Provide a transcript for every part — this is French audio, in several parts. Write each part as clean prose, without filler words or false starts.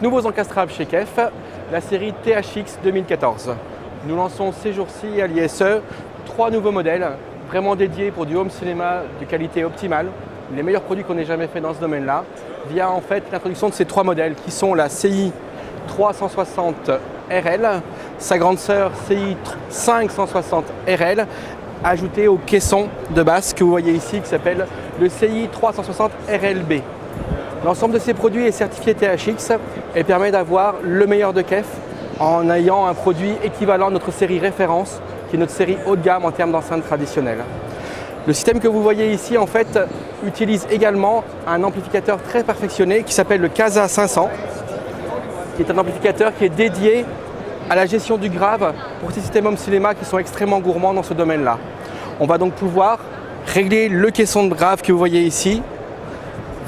nouveaux encastrables chez KEF, la série THX 2014. Nous lançons ces jours-ci à l'ISE 3 nouveaux modèles vraiment dédiés pour du home cinéma de qualité optimale, les meilleurs produits qu'on ait jamais fait dans ce domaine-là, via en fait l'introduction de ces 3 modèles qui sont la CI 360 RL, sa grande sœur CI 560 RL, ajoutée au caisson de base que vous voyez ici qui s'appelle le CI 360 RLB. L'ensemble de ces produits est certifié THX et permet d'avoir le meilleur de KEF en ayant un produit équivalent à notre série référence, qui est notre série haut de gamme en termes d'enceintes traditionnelles. Le système que vous voyez ici en fait utilise également un amplificateur très perfectionné qui s'appelle le Casa 500, qui est un amplificateur qui est dédié à la gestion du grave pour ces systèmes home cinéma qui sont extrêmement gourmands dans ce domaine-là. On va donc pouvoir régler le caisson de grave que vous voyez ici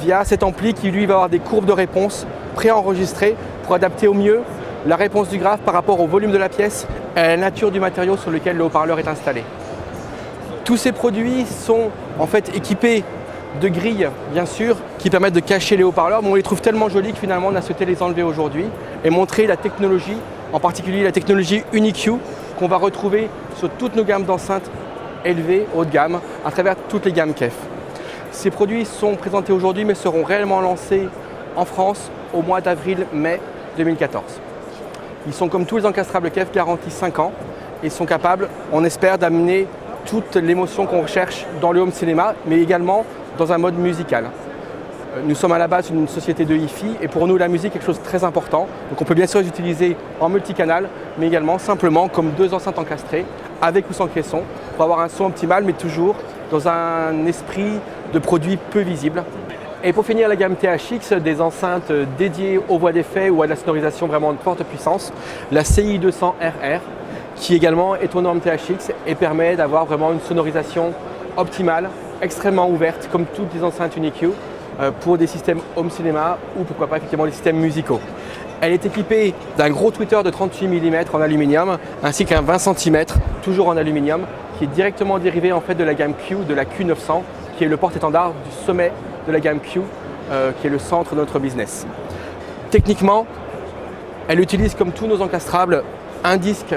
via cet ampli qui lui va avoir des courbes de réponse préenregistrées pour adapter au mieux la réponse du grave par rapport au volume de la pièce et à la nature du matériau sur lequel le haut-parleur est installé. Tous ces produits sont en fait équipés de grilles, bien sûr, qui permettent de cacher les haut-parleurs, mais on les trouve tellement jolis que finalement on a souhaité les enlever aujourd'hui et montrer la technologie, en particulier la technologie UniQ qu'on va retrouver sur toutes nos gammes d'enceintes élevées, haut de gamme, à travers toutes les gammes KEF. Ces produits sont présentés aujourd'hui mais seront réellement lancés en France au mois d'avril-mai 2014. Ils sont comme tous les encastrables KEF garantis 5 ans et sont capables, on espère, d'amener toute l'émotion qu'on recherche dans le home cinéma, mais également dans un mode musical. Nous sommes à la base une société de hi-fi et pour nous la musique est quelque chose de très important. Donc on peut bien sûr les utiliser en multicanal, mais également simplement comme 2 enceintes encastrées, avec ou sans caisson, pour avoir un son optimal, mais toujours dans un esprit de produit peu visible. Et pour finir la gamme THX, des enceintes dédiées aux voix d'effet ou à de la sonorisation vraiment de forte puissance, la CI 200 RR, qui également est aux normes THX et permet d'avoir vraiment une sonorisation optimale, extrêmement ouverte, comme toutes les enceintes UniQ, pour des systèmes home cinéma ou pourquoi pas effectivement des systèmes musicaux. Elle est équipée d'un gros tweeter de 38 mm en aluminium ainsi qu'un 20 cm toujours en aluminium qui est directement dérivé en fait de la gamme Q, de la Q900 qui est le porte-étendard du sommet de la gamme Q qui est le centre de notre business. Techniquement, elle utilise comme tous nos encastrables un disque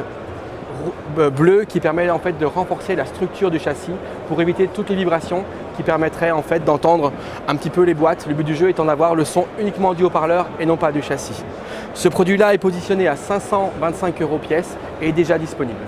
bleu qui permet en fait de renforcer la structure du châssis pour éviter toutes les vibrations qui permettraient en fait d'entendre un petit peu les boîtes. Le but du jeu étant d'avoir le son uniquement du haut-parleur et non pas du châssis. Ce produit-là est positionné à 525 € pièce et est déjà disponible.